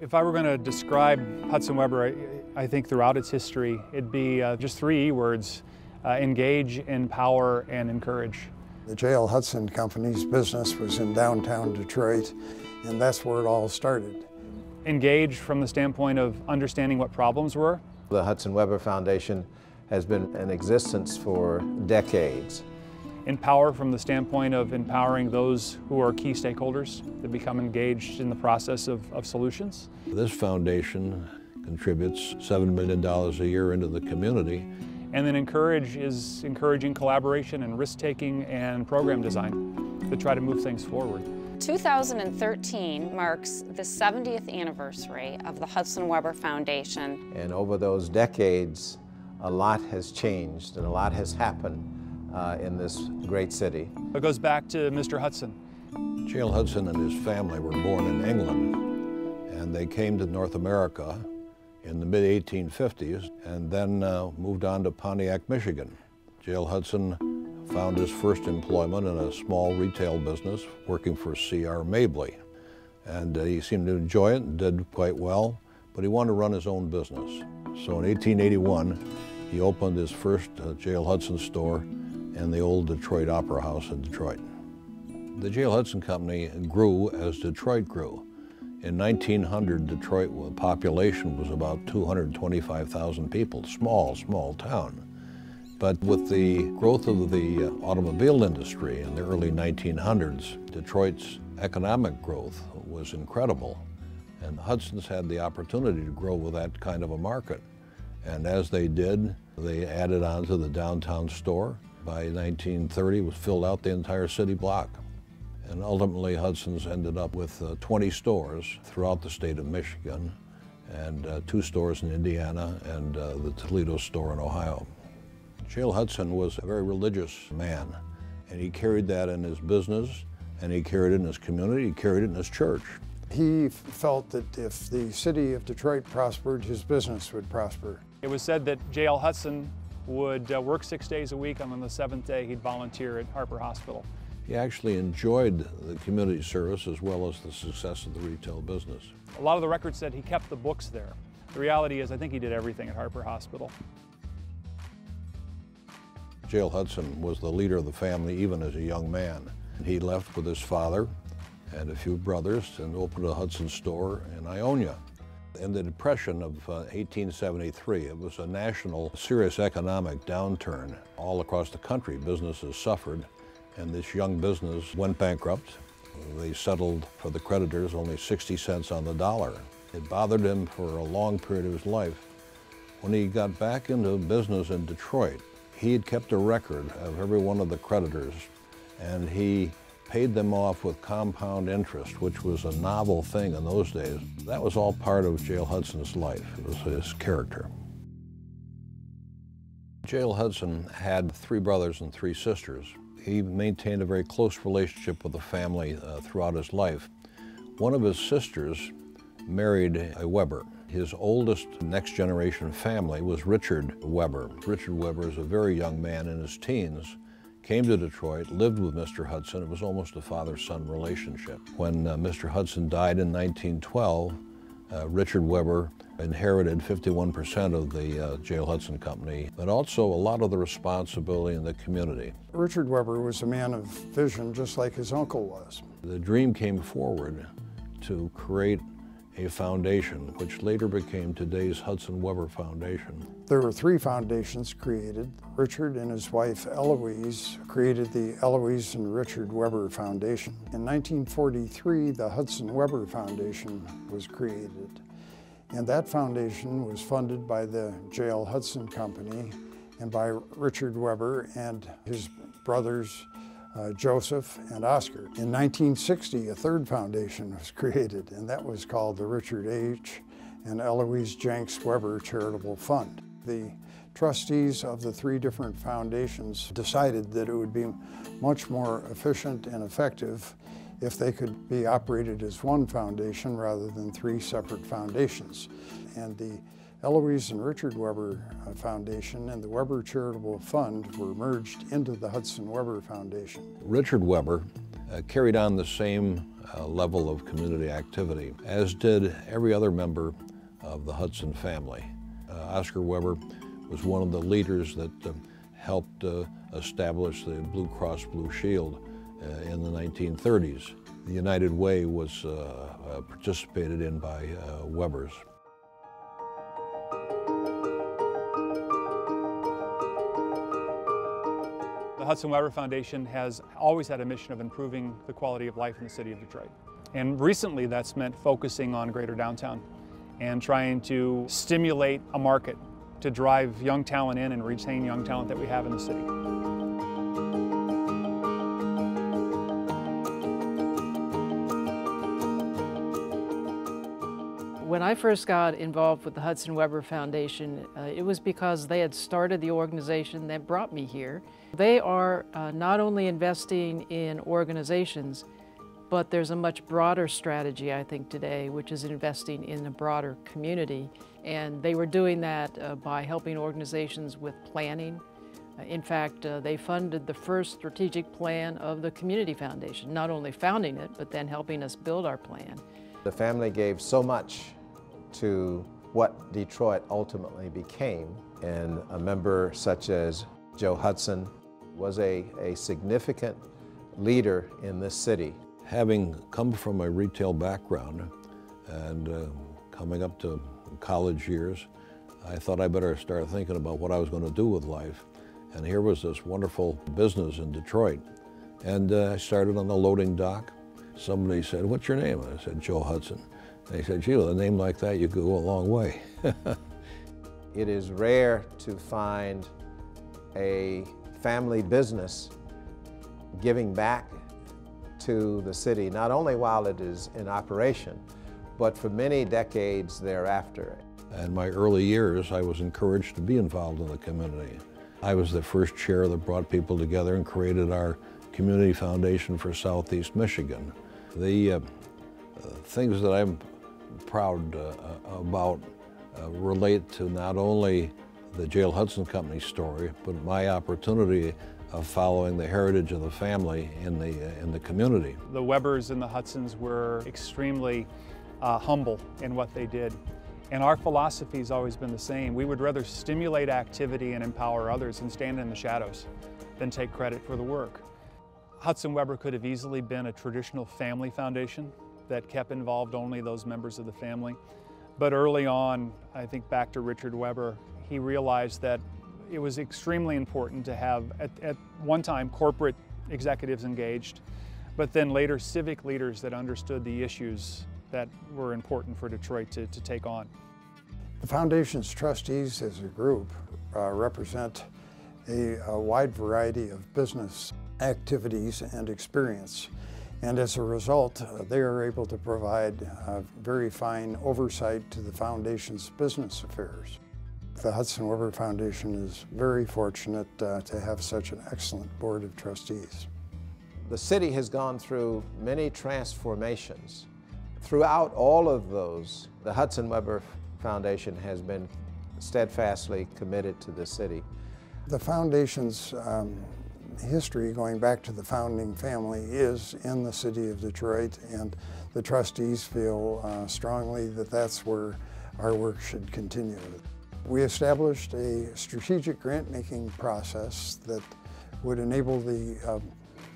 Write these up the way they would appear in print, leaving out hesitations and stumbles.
If I were going to describe Hudson-Webber, I think throughout its history, it'd be just three E words: engage, empower, and encourage. The J.L. Hudson Company's business was in downtown Detroit, and that's where it all started. Engage from the standpoint of understanding what problems were. The Hudson-Webber Foundation has been in existence for decades. Empower from the standpoint of empowering those who are key stakeholders to become engaged in the process of solutions. This foundation contributes $7 million a year into the community. And then encourage is encouraging collaboration and risk-taking and program design to try to move things forward. 2013 marks the 70th anniversary of the Hudson-Webber Foundation. And over those decades, a lot has changed and a lot has happened in this great city. It goes back to Mr. Hudson. J.L. Hudson and his family were born in England, and they came to North America in the mid-1850s and then moved on to Pontiac, Michigan. J.L. Hudson found his first employment in a small retail business working for C.R. Mabley. And he seemed to enjoy it and did quite well, but he wanted to run his own business. So in 1881, he opened his first J.L. Hudson store in the old Detroit Opera House in Detroit. The J.L. Hudson Company grew as Detroit grew. In 1900, Detroit population was about 225,000 people, small town. But with the growth of the automobile industry in the early 1900s, Detroit's economic growth was incredible. And Hudson's had the opportunity to grow with that kind of a market. And as they did, they added on to the downtown store. By 1930, it was filled out the entire city block. And ultimately, Hudson's ended up with 20 stores throughout the state of Michigan, and 2 stores in Indiana, and the Toledo store in Ohio. J.L. Hudson was a very religious man, and he carried that in his business, and he carried it in his community, he carried it in his church. He felt that if the city of Detroit prospered, his business would prosper. It was said that J.L. Hudson would work 6 days a week, and on the 7th day he'd volunteer at Harper Hospital. He actually enjoyed the community service as well as the success of the retail business. A lot of the records said he kept the books there. The reality is I think he did everything at Harper Hospital. J.L. Hudson was the leader of the family even as a young man. He left with his father and a few brothers and opened a Hudson store in Ionia. In the Depression of 1873, it was a national serious economic downturn. All across the country, businesses suffered, and this young business went bankrupt. They settled for the creditors only 60 cents on the dollar. It bothered him for a long period of his life. When he got back into business in Detroit, he had kept a record of every one of the creditors, and he paid them off with compound interest, which was a novel thing in those days. That was all part of J.L. Hudson's life. It was his character. J.L. Hudson had 3 brothers and 3 sisters. He maintained a very close relationship with the family throughout his life. One of his sisters married a Webber. His oldest next-generation family was Richard Webber. Richard Webber is a very young man in his teens, came to Detroit, lived with Mr. Hudson. It was almost a father-son relationship. When Mr. Hudson died in 1912, Richard Webber inherited 51% of the J.L. Hudson Company, but also a lot of the responsibility in the community. Richard Webber was a man of vision, just like his uncle was. The dream came forward to create a foundation, which later became today's Hudson-Webber Foundation. There were 3 foundations created. Richard and his wife Eloise created the Eloise and Richard Webber Foundation. In 1943, the Hudson-Webber Foundation was created. And that foundation was funded by the J.L. Hudson Company and by Richard Webber and his brothers Joseph and Oscar. In 1960, a 3rd foundation was created, and that was called the Richard H. and Eloise Jenks Webber Charitable Fund. The trustees of the 3 different foundations decided that it would be much more efficient and effective if they could be operated as one foundation rather than 3 separate foundations. And the Eloise and Richard Webber Foundation and the Webber Charitable Fund were merged into the Hudson-Webber Foundation. Richard Webber carried on the same level of community activity, as did every other member of the Hudson family. Oscar Webber was one of the leaders that helped establish the Blue Cross Blue Shield in the 1930s. The United Way was participated in by Webbers. The Hudson-Webber Foundation has always had a mission of improving the quality of life in the city of Detroit. And recently that's meant focusing on greater downtown and trying to stimulate a market to drive young talent in and retain young talent that we have in the city. When I first got involved with the Hudson-Webber Foundation, it was because they had started the organization that brought me here. They are not only investing in organizations, but there's a much broader strategy, I think, today, which is investing in a broader community. And they were doing that by helping organizations with planning. In fact, they funded the first strategic plan of the Community Foundation, not only founding it, but then helping us build our plan. The family gave so much to what Detroit ultimately became, and a member such as Joe Hudson was a significant leader in this city. Having come from a retail background and coming up to college years, I thought I better start thinking about what I was going to do with life. And here was this wonderful business in Detroit. And I started on the loading dock. Somebody said, "What's your name?" I said, "Joe Hudson." They said, "Gee, with a name like that, you could go a long way." It is rare to find a family business giving back to the city, not only while it is in operation, but for many decades thereafter. In my early years, I was encouraged to be involved in the community. I was the first chair that brought people together and created our Community Foundation for Southeast Michigan. The things that I'm proud about relate to not only the J.L. Hudson Company story, but my opportunity of following the heritage of the family in the community. The Webbers and the Hudsons were extremely humble in what they did. And our philosophy has always been the same. We would rather stimulate activity and empower others and stand in the shadows than take credit for the work. Hudson-Webber could have easily been a traditional family foundation that kept involved only those members of the family. But early on, I think back to Richard Webber, he realized that it was extremely important to have, at one time, corporate executives engaged, but then later civic leaders that understood the issues that were important for Detroit to take on. The Foundation's trustees as a group represent a wide variety of business activities and experience. And as a result, they are able to provide very fine oversight to the Foundation's business affairs. The Hudson-Webber Foundation is very fortunate to have such an excellent board of trustees. The city has gone through many transformations. Throughout all of those, the Hudson-Webber Foundation has been steadfastly committed to the city. The Foundation's history, going back to the founding family, is in the city of Detroit, and the trustees feel strongly that that's where our work should continue. We established a strategic grant-making process that would enable the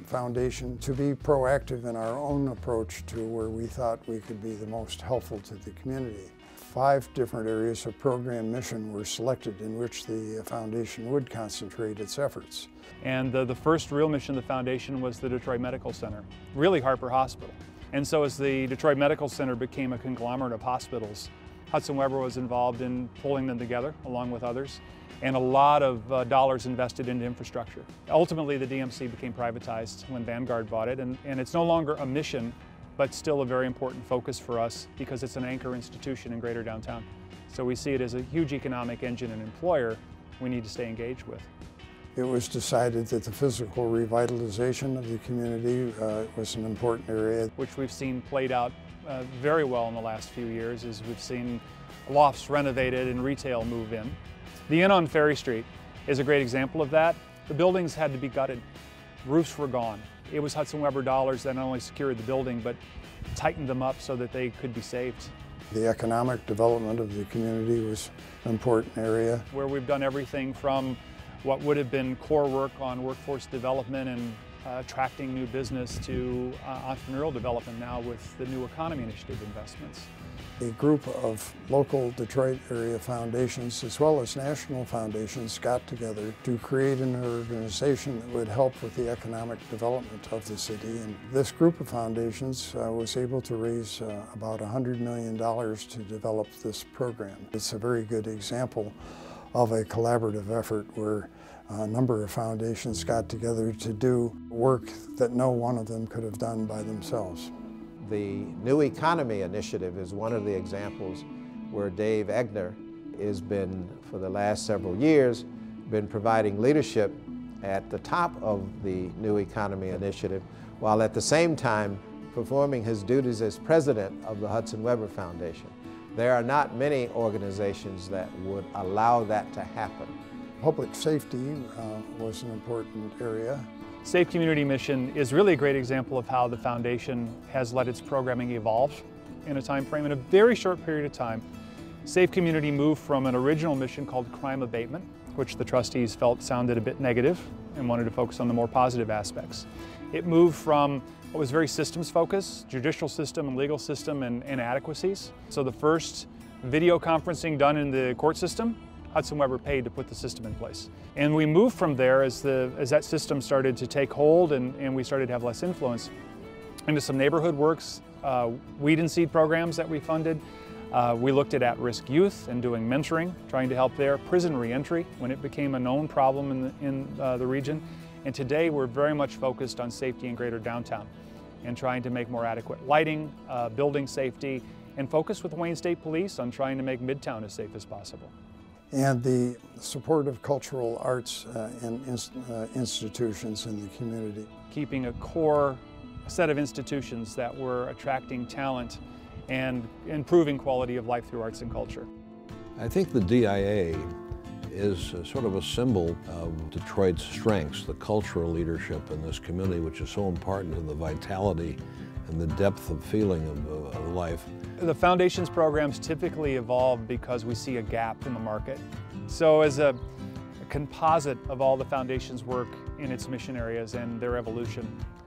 Foundation to be proactive in our own approach to where we thought we could be the most helpful to the community. 5 different areas of program mission were selected in which the Foundation would concentrate its efforts. And the first real mission of the Foundation was the Detroit Medical Center, really Harper Hospital. And so as the Detroit Medical Center became a conglomerate of hospitals, Hudson-Webber was involved in pulling them together along with others, and a lot of dollars invested into infrastructure. Ultimately, the DMC became privatized when Vanguard bought it, and it's no longer a mission, but still a very important focus for us because it's an anchor institution in greater downtown. So we see it as a huge economic engine and employer we need to stay engaged with. It was decided that the physical revitalization of the community was an important area. Which we've seen played out very well in the last few years, as we've seen lofts renovated and retail move in. The Inn on Ferry Street is a great example of that. The buildings had to be gutted. Roofs were gone. It was Hudson-Webber dollars that not only secured the building, but tightened them up so that they could be saved. The economic development of the community was an important area. Where we've done everything from what would have been core work on workforce development and attracting new business to entrepreneurial development now with the New Economy Initiative investments. A group of local Detroit area foundations as well as national foundations got together to create an organization that would help with the economic development of the city. And this group of foundations was able to raise about $100 million to develop this program. It's a very good example of a collaborative effort where a number of foundations got together to do work that no one of them could have done by themselves. The New Economy Initiative is one of the examples where Dave Egner has been, for the last several years, been providing leadership at the top of the New Economy Initiative, while at the same time performing his duties as president of the Hudson-Webber Foundation. There are not many organizations that would allow that to happen. Public safety was an important area. Safe Community Mission is really a great example of how the foundation has let its programming evolve in a time frame. In a very short period of time, Safe Community moved from an original mission called crime abatement, which the trustees felt sounded a bit negative and wanted to focus on the more positive aspects. It moved from what was very systems focused, judicial system and legal system and inadequacies. So the first video conferencing done in the court system, Hudson-Webber paid to put the system in place. And we moved from there as that system started to take hold and we started to have less influence into some neighborhood works, weed and seed programs that we funded. We looked at at-risk youth and doing mentoring, trying to help there. Prison reentry when it became a known problem in the region. And today we're very much focused on safety in greater downtown and trying to make more adequate lighting, building safety, and focus with Wayne State Police on trying to make Midtown as safe as possible. And the support of cultural arts and institutions in the community. Keeping a core set of institutions that were attracting talent and improving quality of life through arts and culture. I think the DIA is sort of a symbol of Detroit's strengths, the cultural leadership in this community, which is so important to the vitality and the depth of feeling of life. The foundation's programs typically evolve because we see a gap in the market. So as a composite of all the foundation's work in its mission areas and their evolution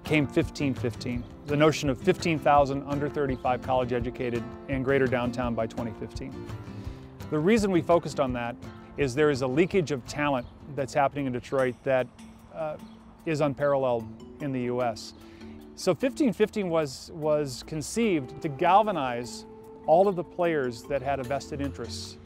came 1515, the notion of 15,000 under 35 college educated in greater downtown by 2015. The reason we focused on that is there is a leakage of talent that's happening in Detroit that is unparalleled in the U.S. So 1515 was conceived to galvanize all of the players that had a vested interest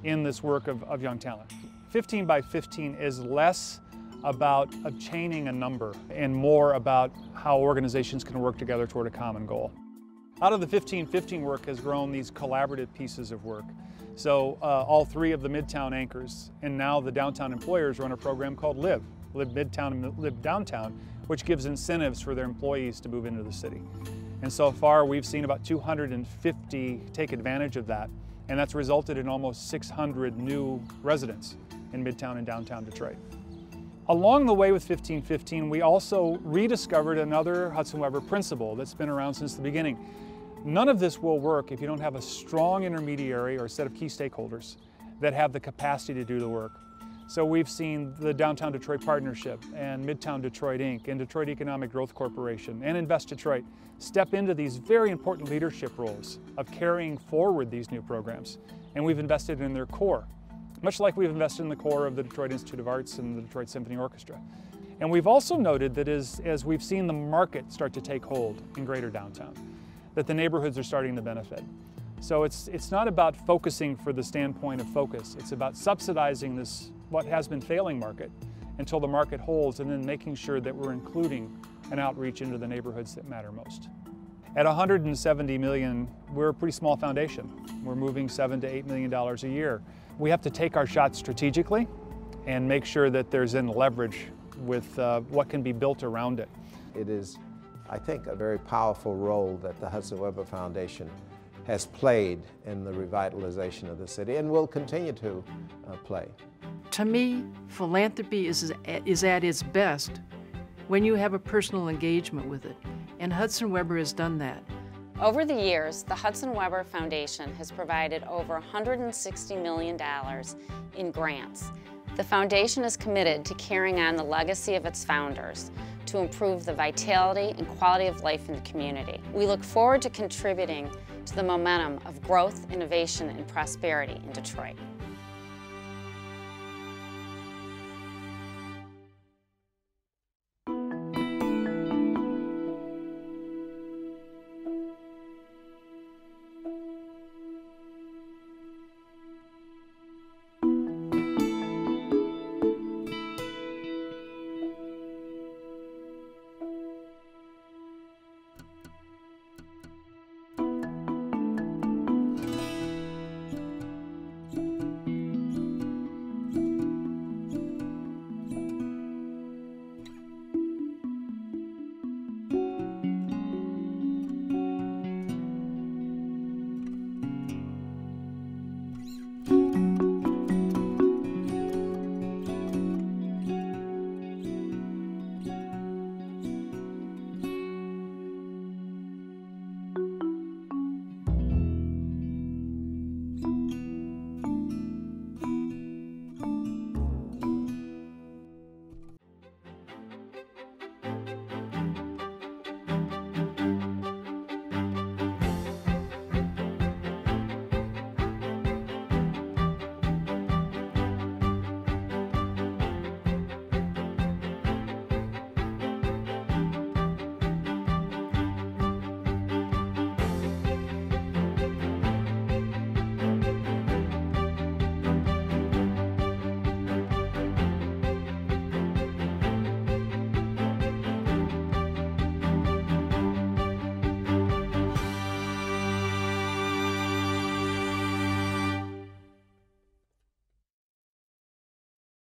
in this work of young talent. 15 by 15 is less about obtaining a number and more about how organizations can work together toward a common goal. Out of the 1515 work has grown these collaborative pieces of work. So all three of the Midtown anchors and now the downtown employers run a program called Live Midtown and Live Downtown, which gives incentives for their employees to move into the city. And so far we've seen about 250 take advantage of that, and that's resulted in almost 600 new residents in Midtown and downtown Detroit. Along the way with 1515, we also rediscovered another Hudson-Webber principle that's been around since the beginning. None of this will work if you don't have a strong intermediary or a set of key stakeholders that have the capacity to do the work. So we've seen the Downtown Detroit Partnership and Midtown Detroit Inc. and Detroit Economic Growth Corporation and Invest Detroit step into these very important leadership roles of carrying forward these new programs. And we've invested in their core, much like we've invested in the core of the Detroit Institute of Arts and the Detroit Symphony Orchestra. And we've also noted that as we've seen the market start to take hold in greater downtown, that the neighborhoods are starting to benefit. So it's not about focusing for the standpoint of focus. It's about subsidizing this, what has been failing market, until the market holds, and then making sure that we're including an outreach into the neighborhoods that matter most. At $170 million, we're a pretty small foundation. We're moving $7 to $8 million a year. We have to take our shots strategically and make sure that there's in leverage with what can be built around it. It is, I think, a very powerful role that the Hudson-Webber Foundation has played in the revitalization of the city and will continue to play. To me, philanthropy is at its best when you have a personal engagement with it. And Hudson-Webber has done that. Over the years, the Hudson-Webber Foundation has provided over $160 million in grants. The foundation is committed to carrying on the legacy of its founders to improve the vitality and quality of life in the community. We look forward to contributing to the momentum of growth, innovation, and prosperity in Detroit.